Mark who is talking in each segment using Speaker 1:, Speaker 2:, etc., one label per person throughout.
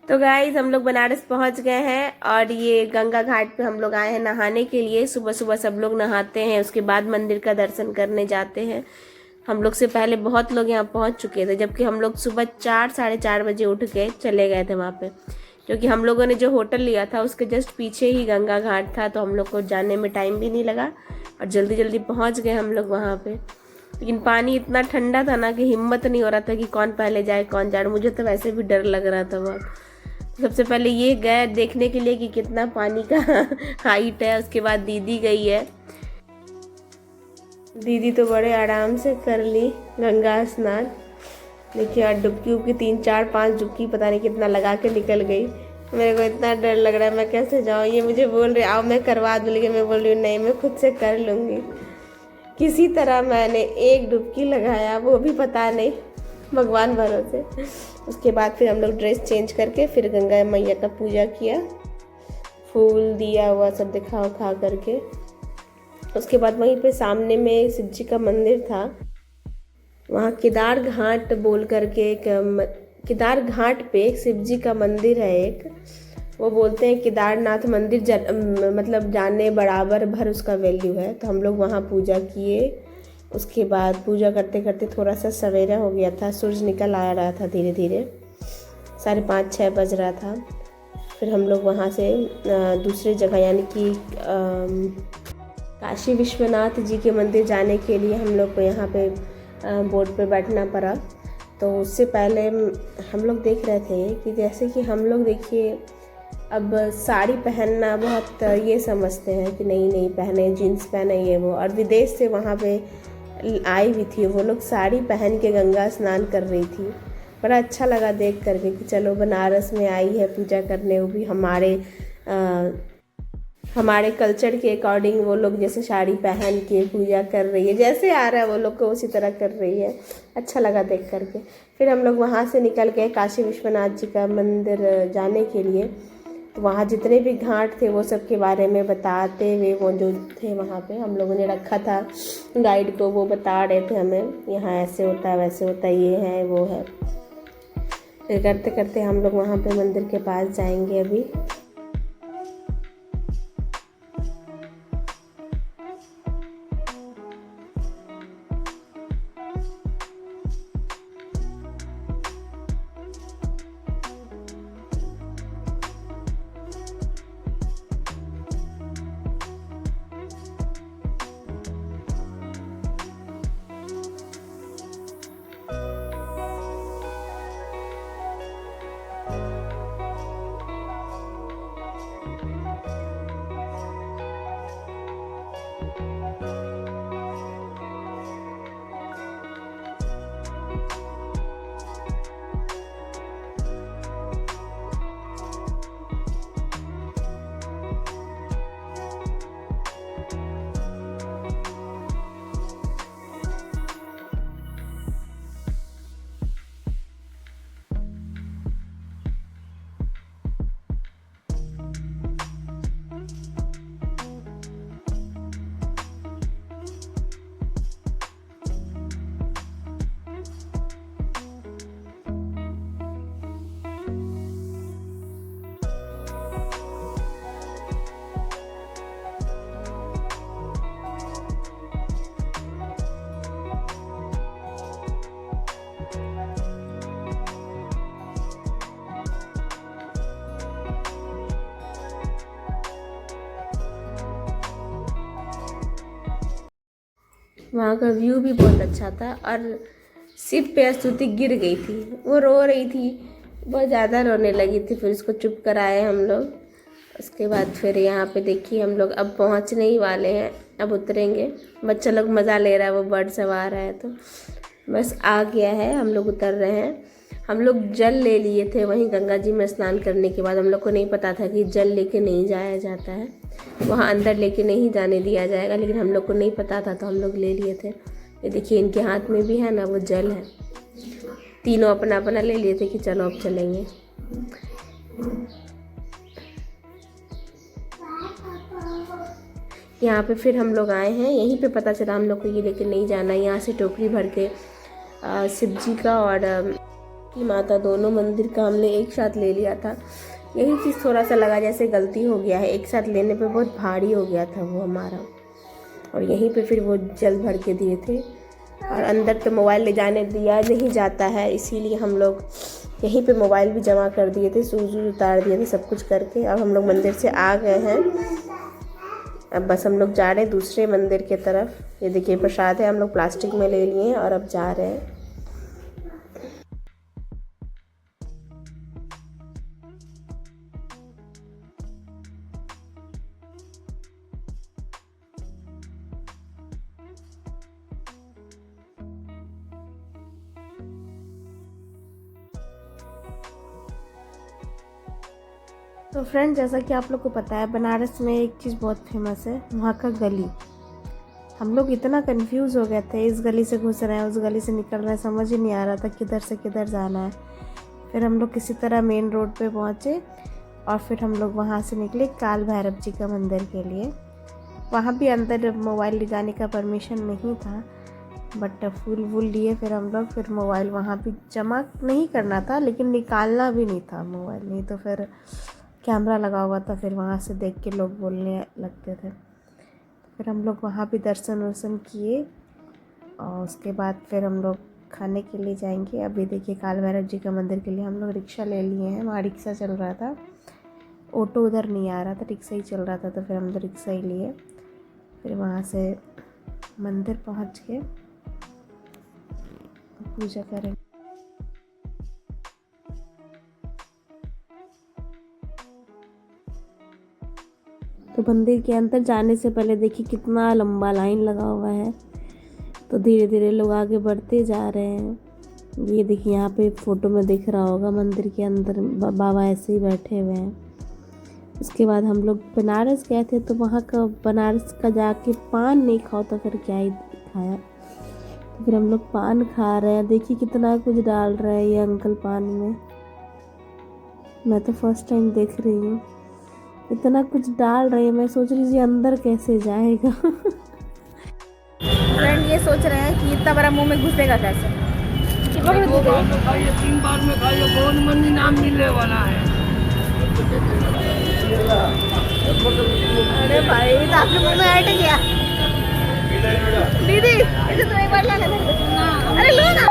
Speaker 1: तो गाइज हम लोग बनारस पहुंच गए हैं और ये गंगा घाट पे हम लोग आए हैं नहाने के लिए। सुबह सुबह सब लोग नहाते हैं, उसके बाद मंदिर का दर्शन करने जाते हैं। हम लोग से पहले बहुत लोग यहाँ पहुंच चुके थे, जबकि हम लोग सुबह 4 साढ़े 4 बजे उठ के चले गए थे वहाँ पे, क्योंकि हम लोगों ने जो होटल लिया था उसके जस्ट पीछे ही गंगा घाट था, तो हम लोग को जाने में टाइम भी नहीं लगा और जल्दी जल्दी पहुँच गए हम लोग वहाँ पे। लेकिन पानी इतना ठंडा था ना कि हिम्मत नहीं हो रहा था कि कौन पहले जाए कौन जाए। मुझे तो वैसे भी डर लग रहा था बहुत। सबसे पहले ये गए देखने के लिए कि कितना पानी का हाइट है। उसके बाद दीदी गई है। दीदी तो बड़े आराम से कर ली गंगा स्नान। देखिए यार, डुबकी उबकी 3 4 5 डुबकी पता नहीं कितना लगा के निकल गई। मेरे को इतना डर लग रहा है, मैं कैसे जाऊँ। ये मुझे बोल रहे आओ मैं करवा दूँ, लेकिन मैं बोल रही हूँ नहीं, मैं खुद से कर लूँगी। किसी तरह मैंने एक डुबकी लगाया, वो भी पता नहीं, भगवान भरोसे। उसके बाद फिर हम लोग ड्रेस चेंज करके फिर गंगा मैया का पूजा किया, फूल दिया हुआ सब दिखा उखा करके। उसके बाद वहीं पे सामने में शिव जी का मंदिर था, वहाँ केदार घाट बोल करके एक केदार घाट पे शिव जी का मंदिर है एक। वो बोलते हैं केदारनाथ मंदिर मतलब जाने बराबर भर उसका वैल्यू है। तो हम लोग वहाँ पूजा किए। उसके बाद पूजा करते करते थोड़ा सा सवेरा हो गया था, सूरज निकल आ रहा था धीरे धीरे, 5:30 6 बज रहा था। फिर हम लोग वहाँ से दूसरी जगह यानी कि काशी विश्वनाथ जी के मंदिर जाने के लिए हम लोग को यहाँ पे बोट पे बैठना पड़ा। तो उससे पहले हम लोग देख रहे थे कि जैसे कि हम लोग देखिए अब साड़ी पहनना बहुत ये समझते हैं कि नहीं नहीं पहने, जीन्स पहने ये वो, और विदेश से वहाँ पे आई हुई थी वो लोग साड़ी पहन के गंगा स्नान कर रही थी। बड़ा अच्छा लगा देख करके कि चलो बनारस में आई है पूजा करने, वो भी हमारे कल्चर के अकॉर्डिंग। वो लोग जैसे साड़ी पहन के पूजा कर रही है, जैसे आ रहा है वो लोग को उसी तरह कर रही है। अच्छा लगा देख करके। फिर हम लोग वहाँ से निकल गए काशी विश्वनाथ जी का मंदिर जाने के लिए। तो वहाँ जितने भी घाट थे वो सब के बारे में बताते हुए वो जो थे वहाँ पे हम लोगों ने रखा था गाइड को, वो बता रहे थे हमें यहाँ ऐसे होता है वैसे होता है, ये है वो है। फिर करते करते हम लोग वहाँ पे मंदिर के पास जाएंगे अभी। वहाँ का व्यू भी बहुत अच्छा था और सिर पे स्तुति गिर गई थी, वो रो रही थी, बहुत ज़्यादा रोने लगी थी। फिर उसको चुप कराए हम लोग। उसके बाद फिर यहाँ पे देखिए हम लोग अब पहुँचने ही वाले हैं, अब उतरेंगे। बच्चा लोग मज़ा ले रहा है, वो बर्ड सवार है तो बस आ गया है, हम लोग उतर रहे हैं। हम लोग जल ले लिए थे वहीं गंगा जी में स्नान करने के बाद। हम लोग को नहीं पता था कि जल लेके नहीं जाया जाता है, वहाँ अंदर लेके नहीं जाने दिया जाएगा, लेकिन हम लोग को नहीं पता था तो हम लोग ले लिए थे। ये देखिए इनके हाथ में भी है ना वो जल है। तीनों अपना अपना ले लिए थे कि चलो अब चलेंगे। यहाँ पे फिर हम लोग आए हैं, यहीं पे पता चला हम लोग को ये लेके नहीं जाना है। यहाँ से टोकरी भर के शिव जी का और की माता, दोनों मंदिर का हमने एक साथ ले लिया था। यही चीज़ थोड़ा सा लगा जैसे गलती हो गया है, एक साथ लेने पे बहुत भारी हो गया था वो हमारा। और यहीं पे फिर वो जल भर के दिए थे, और अंदर तो मोबाइल ले जाने दिया नहीं जाता है, इसीलिए हम लोग यहीं पे मोबाइल भी जमा कर दिए थे, शूज उतार दिए थे, सब कुछ करके। अब हम लोग मंदिर से आ गए हैं, अब बस हम लोग जा रहे हैं दूसरे मंदिर के तरफ। ये देखिए प्रसाद है, हम लोग प्लास्टिक में ले लिए हैं और अब जा रहे हैं। तो फ्रेंड, जैसा कि आप लोग को पता है, बनारस में एक चीज़ बहुत फेमस है, वहाँ का गली। हम लोग इतना कंफ्यूज हो गए थे, इस गली से घुस रहे हैं, उस गली से निकल रहे हैं, समझ ही नहीं आ रहा था किधर से किधर जाना है। फिर हम लोग किसी तरह मेन रोड पे पहुँचे और फिर हम लोग वहाँ से निकले काल भैरव जी का मंदिर के लिए। वहाँ भी अंदर मोबाइल ले जाने का परमिशन नहीं था, बट फूल वूल लिए फिर हम लोग। फिर मोबाइल वहाँ भी जमा नहीं करना था, लेकिन निकालना भी नहीं था मोबाइल, नहीं तो फिर कैमरा लगा हुआ था, फिर वहाँ से देख के लोग बोलने लगते थे। फिर हम लोग वहाँ भी दर्शन वर्शन किए और उसके बाद फिर हम लोग खाने के लिए जाएंगे। अभी देखिए काल भैरव जी का मंदिर के लिए हम लोग रिक्शा ले लिए हैं, वहाँ रिक्शा चल रहा था, ऑटो उधर नहीं आ रहा था, रिक्शा ही चल रहा था, तो फिर हम लोग रिक्शा ही लिए। फिर वहाँ से मंदिर पहुँच के पूजा करेंगे। तो मंदिर के अंदर जाने से पहले देखिए कितना लंबा लाइन लगा हुआ है, तो धीरे धीरे लोग आगे बढ़ते जा रहे हैं। ये देखिए यहाँ पे फ़ोटो में दिख रहा होगा, मंदिर के अंदर बाबा ऐसे ही बैठे हुए हैं। उसके बाद हम लोग बनारस गए थे, तो वहाँ का बनारस का जाके पान नहीं खाओ तो फिर क्या ही खाया। तो फिर हम लोग पान खा रहे हैं, देखिए कितना कुछ डाल रहे हैं ये अंकल पान में। मैं तो फर्स्ट टाइम देख रही हूँ, इतना कुछ डाल रहे हैं, मैं सोच रही थी अंदर कैसे जाएगा। फ्रेंड ये सोच रहे हैं कि इतना बड़ा मुंह में घुसेगा कैसे।
Speaker 2: 2 बार में खाइए, 3 बार में खाइए, बहुत मन इनाम मिलने वाला है।
Speaker 1: अरे भाई, तो आपके मुंह में अटक गया। दीदी इसे तो एक बार ला लेना। अरे लो ना।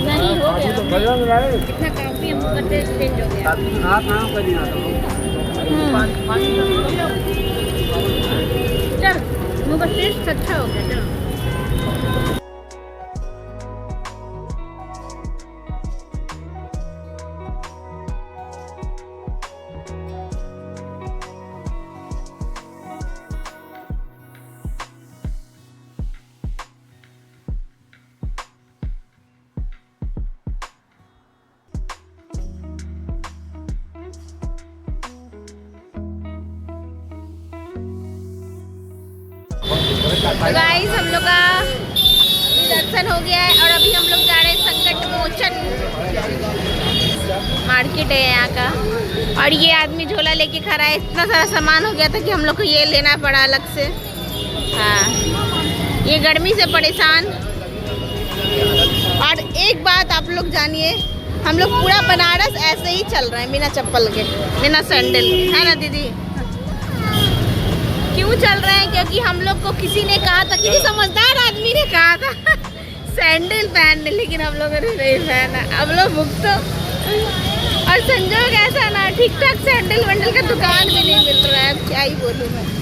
Speaker 2: नहीं हो गया कितना काफी हमको टेस्ट चेंज हो गया। चल मुँह का टेस्ट अच्छा हो गया। चलो
Speaker 1: तो गाइस हम लोग का दर्शन हो गया है और अभी हम लोग जा रहे हैं संकट मोचन मार्केट है यहाँ का। और ये आदमी झोला लेके खड़ा है, इतना सारा सामान हो गया था कि हम लोग को ये लेना पड़ा अलग से। हाँ, ये गर्मी से परेशान। और एक बात आप लोग जानिए, हम लोग पूरा बनारस ऐसे ही चल रहे हैं बिना चप्पल के, बिना सैंडल, है ना दीदी? क्यों चल रहे हैं? क्योंकि हम लोग को किसी ने कहा था, किसी समझदार आदमी ने कहा था सैंडल पहनने, लेकिन हम लोगों ने नहीं पहना। अब लोग भुगतो। और संजोग ऐसा ना, ठीक ठाक सैंडल वैंडल का दुकान भी नहीं मिल रहा है, अब क्या ही बोलूँ मैं।